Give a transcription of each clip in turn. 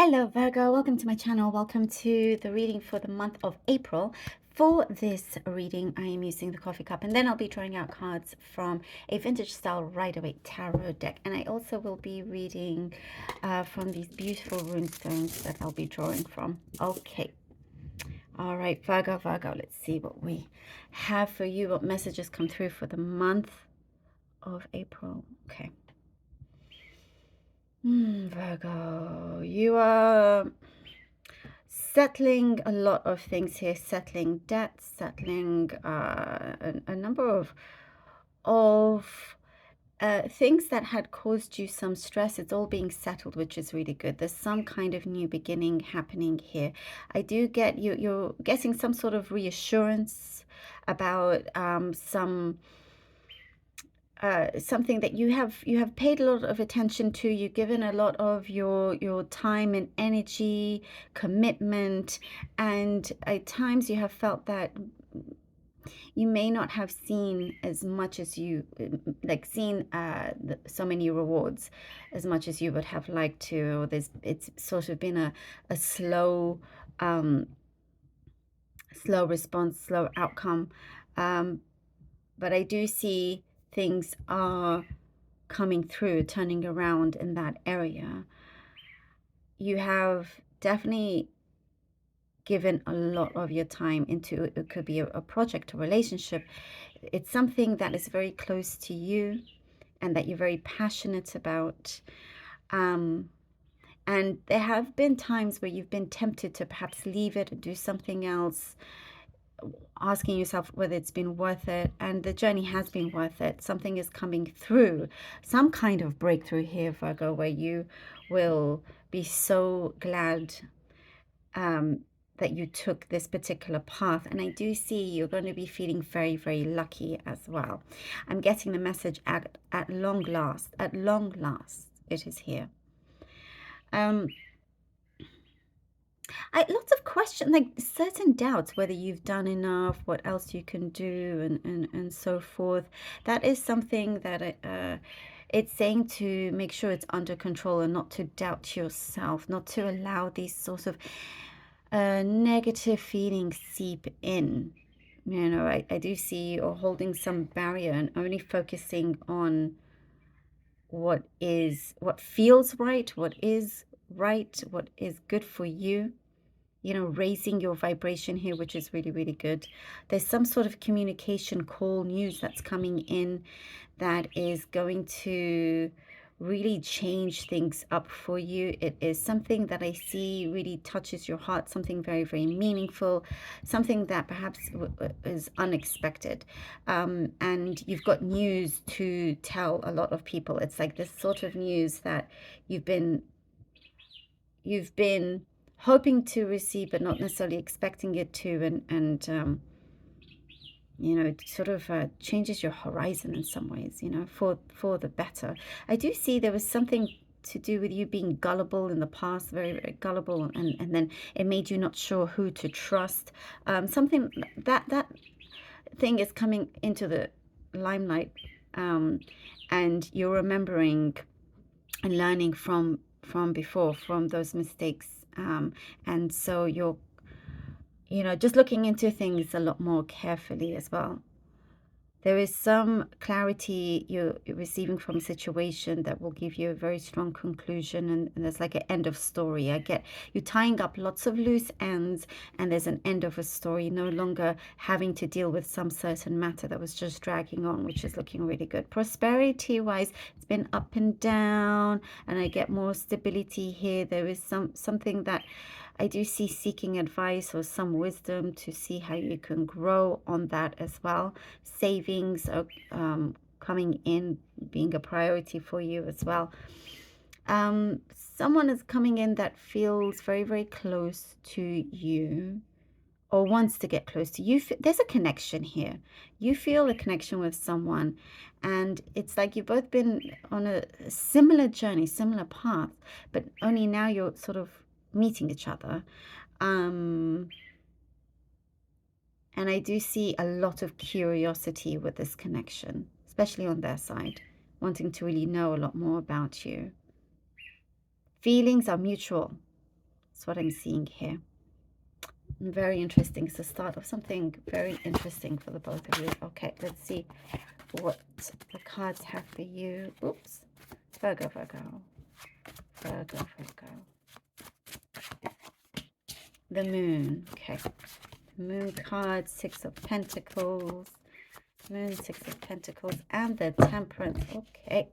Hello Virgo, welcome to my channel. Welcome to the reading for the month of April. For this reading, I am using the coffee cup, and then I'll be drawing out cards from a vintage style Rider-Waite tarot deck. And I also will be reading from these beautiful rune stones that I'll be drawing from. Okay. All right, Virgo, let's see what we have for you, what messages come through for the month of April. Okay. Virgo, you are settling a lot of things here, settling debts, settling a number of things that had caused you some stress. It's all being settled, which is really good. There's some kind of new beginning happening here. I do get you're getting some sort of reassurance about something that you have paid a lot of attention to. You've given a lot of your time and energy, commitment, and at times you have felt that you may not have seen as much as you like seen so many rewards as much as you would have liked to. Or it's sort of been a slow response, slow outcome, but I do see things are coming through, turning around in that area. You have definitely given a lot of your time into it. Could be a project, a relationship. It's something that is very close to you and that you're very passionate about. And there have been times where you've been tempted to perhaps leave it and do something else, asking yourself whether it's been worth it, and the journey has been worth it. Something is coming through, some kind of breakthrough here, Virgo, where you will be so glad that you took this particular path. And I do see you're going to be feeling very, very lucky as well. I'm getting the message at long last, it is here. Lots of questions, like certain doubts whether you've done enough, what else you can do, and so forth. That is something that it's saying to make sure it's under control and not to doubt yourself, not to allow these sorts of negative feelings seep in. You know, I do see you're holding some barrier and only focusing on what feels right, what is good for you. You know, raising your vibration here, which is really, really good. There's some sort of communication call, news that's coming in that is going to really change things up for you. It is something that I see really touches your heart, something very, very meaningful, something that perhaps is unexpected. And you've got news to tell a lot of people. It's like this sort of news that you've been hoping to receive, but not necessarily expecting it to, and you know, it sort of changes your horizon in some ways, you know, for the better. I do see there was something to do with you being gullible in the past, very, very gullible, and then it made you not sure who to trust. Something that thing is coming into the limelight, and you're remembering and learning from before, from those mistakes. And so you're, you know, just looking into things a lot more carefully as well. There is some clarity you're receiving from a situation that will give you a very strong conclusion, and there's like an end of story. I get you tying up lots of loose ends, and there's an end of a story, no longer having to deal with some certain matter that was just dragging on, which is looking really good. Prosperity wise, it's been up and down, and I get more stability here. There is something that I do see seeking advice or some wisdom to see how you can grow on that as well. Savings are coming in, being a priority for you as well. Someone is coming in that feels very, very close to you or wants to get close to you. There's a connection here. You feel a connection with someone, and it's like you've both been on a similar journey, similar path, but only now you're sort of meeting each other. And I do see a lot of curiosity with this connection, especially on their side, wanting to really know a lot more about you. Feelings are mutual. That's what I'm seeing here. Very interesting. It's the start of something very interesting for the both of you. Okay, let's see what the cards have for you. Oops. Virgo, Virgo. Virgo, Virgo. The moon. Okay. Moon card, Six of Pentacles. Moon, Six of Pentacles, and the Temperance. Okay.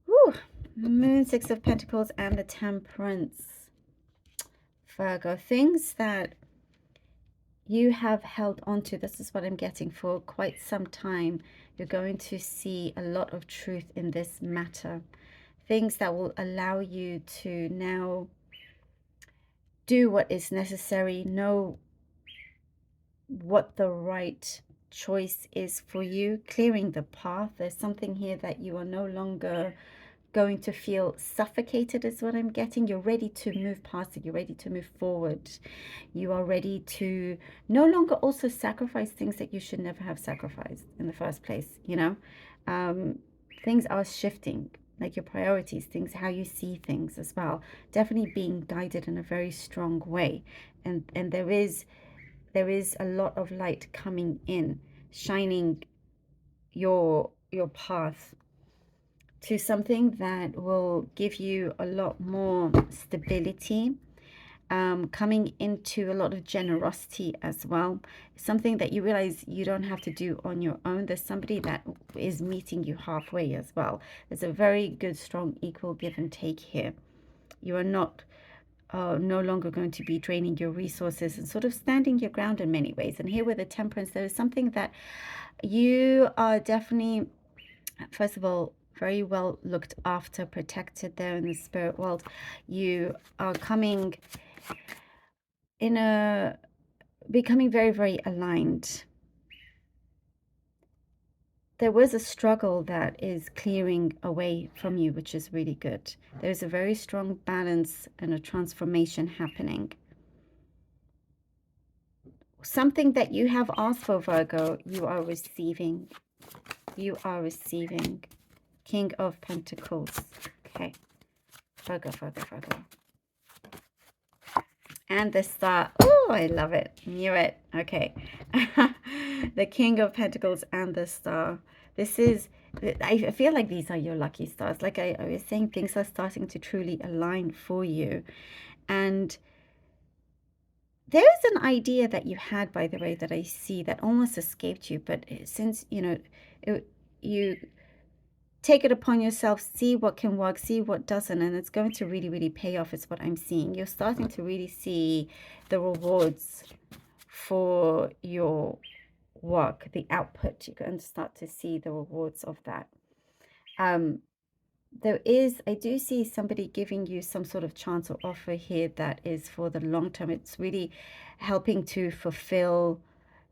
Whew. Moon, Six of Pentacles, and the Temperance. Virgo. Things that you have held on to, this is what I'm getting, for quite some time. You're going to see a lot of truth in this matter. Things that will allow you to now do what is necessary, know what the right choice is for you, clearing the path. There's something here that you are no longer going to feel suffocated, is what I'm getting. You're ready to move past it. You're ready to move forward. You are ready to no longer also sacrifice things that you should never have sacrificed in the first place. You know, things are shifting, like your priorities, things, how you see things as well. Definitely being guided in a very strong way. And there is a lot of light coming in, shining your path to something that will give you a lot more stability, coming into a lot of generosity as well. Something that you realize you don't have to do on your own. There's somebody that is meeting you halfway as well. There's a very good, strong, equal give and take here. You are not no longer going to be draining your resources and sort of standing your ground in many ways. And here with the Temperance, there is something that you are definitely, first of all, very well looked after, protected there in the spirit world. You are coming in becoming very, very aligned. There was a struggle that is clearing away from you, which is really good. There's a very strong balance and a transformation happening. Something that you have asked for, Virgo, you are receiving. You are receiving. King of Pentacles. Okay. Virgo, Virgo, Virgo. And the Star. Oh, I love it. Knew it. Okay. The King of Pentacles and the Star. This is, I feel like these are your lucky stars. Like I was saying, things are starting to truly align for you. And there is an idea that you had, by the way, that I see that almost escaped you. But since, you know, you take it upon yourself, see what can work, see what doesn't, and it's going to really, really pay off is what I'm seeing. You're starting to really see the rewards for your work, the output. You're going to start to see the rewards of that. I do see somebody giving you some sort of chance or offer here that is for the long term. It's really helping to fulfill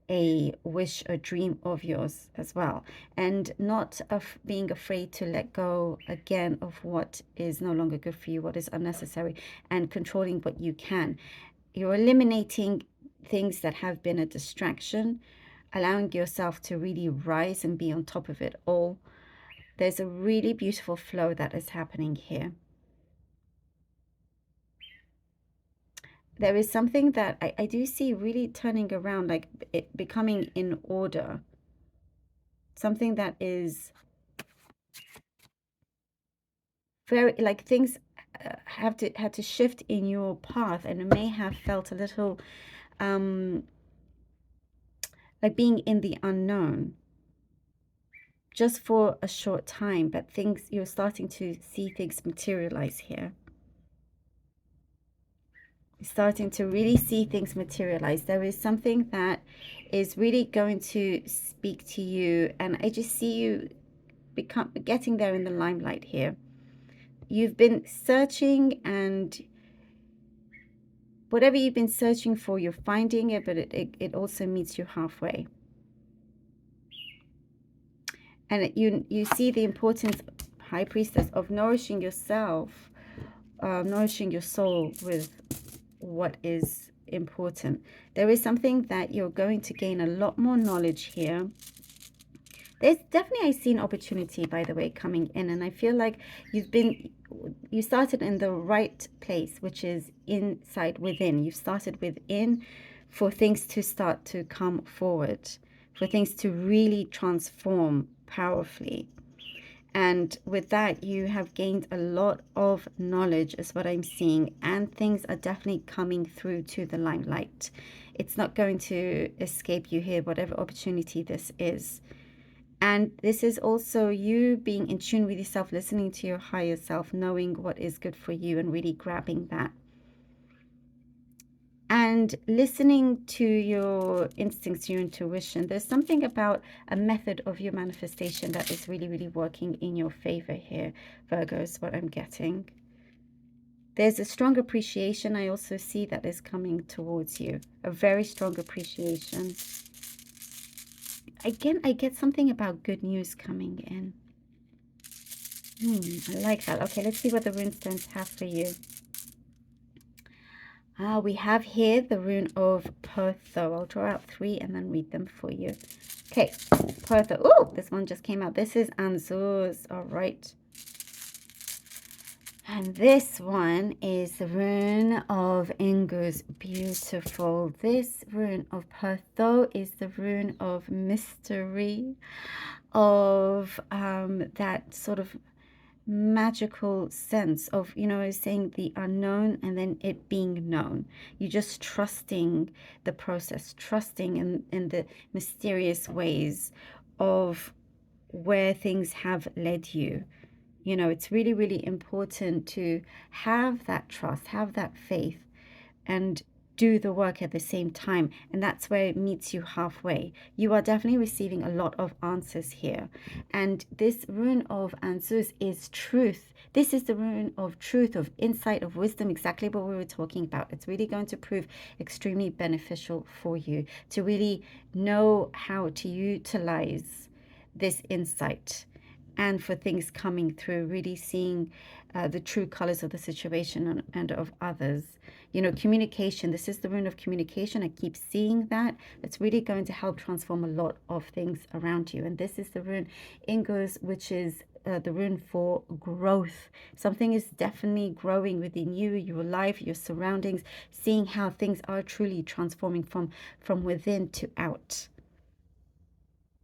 a wish, a dream of yours as well, and not of being afraid to let go again of what is no longer good for you, what is unnecessary, and controlling what you can. You're eliminating things that have been a distraction, allowing yourself to really rise and be on top of it all. There's a really beautiful flow that is happening here. There is something that I do see really turning around, like it becoming in order. Something that is very, like things had to shift in your path, and it may have felt a little like being in the unknown just for a short time, but things, you're starting to see things materialize here. Starting to really see things materialize. There is something that is really going to speak to you, and I just see you getting there in the limelight here. You've been searching, and whatever you've been searching for, you're finding it, but it also meets you halfway. And you see the importance, High Priestess, of nourishing yourself, nourishing your soul with what is important. There is something that you're going to gain a lot more knowledge here. There's definitely, I see an opportunity, by the way, coming in, and I feel like you've been you started in the right place, which is inside within. You've started within for things to start to come forward, for things to really transform powerfully. And with that, you have gained a lot of knowledge, is what I'm seeing. And things are definitely coming through to the limelight. It's not going to escape you here, whatever opportunity this is. And this is also you being in tune with yourself, listening to your higher self, knowing what is good for you and really grabbing that. And listening to your instincts, your intuition. There's something about a method of your manifestation that is really, really working in your favor here, Virgo, is what I'm getting. There's a strong appreciation I also see that is coming towards you. A very strong appreciation. Again, I get something about good news coming in. I like that. Okay, let's see what the runestones have for you. We have here the rune of Pertho. I'll draw out 3 and then read them for you. Okay, Pertho. Oh, this one just came out. This is Anzur's. All right. And this one is the rune of Ingus. Beautiful. This rune of Pertho is the rune of mystery, of that sort of magical sense of, you know, saying the unknown and then it being known. You're just trusting the process, trusting in the mysterious ways of where things have led you. You know, it's really, really important to have that trust, have that faith, and do the work at the same time. And that's where it meets you halfway. You are definitely receiving a lot of answers here. And this rune of Anzus is truth. This is the rune of truth, of insight, of wisdom, exactly what we were talking about. It's really going to prove extremely beneficial for you to really know how to utilize this insight, and for things coming through, really seeing the true colors of the situation and of others. You know, communication, this is the rune of communication. I keep seeing that. It's really going to help transform a lot of things around you. And this is the rune Ingos, which is the rune for growth. Something is definitely growing within you, your life, your surroundings, seeing how things are truly transforming from within to out.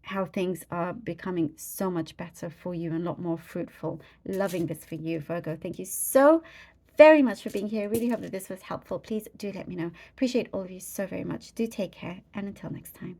How things are becoming so much better for you and a lot more fruitful. Loving this for you, Virgo. Thank you so very much for being here. Really hope that this was helpful. Please do let me know. Appreciate all of you so very much. Do take care, and until next time.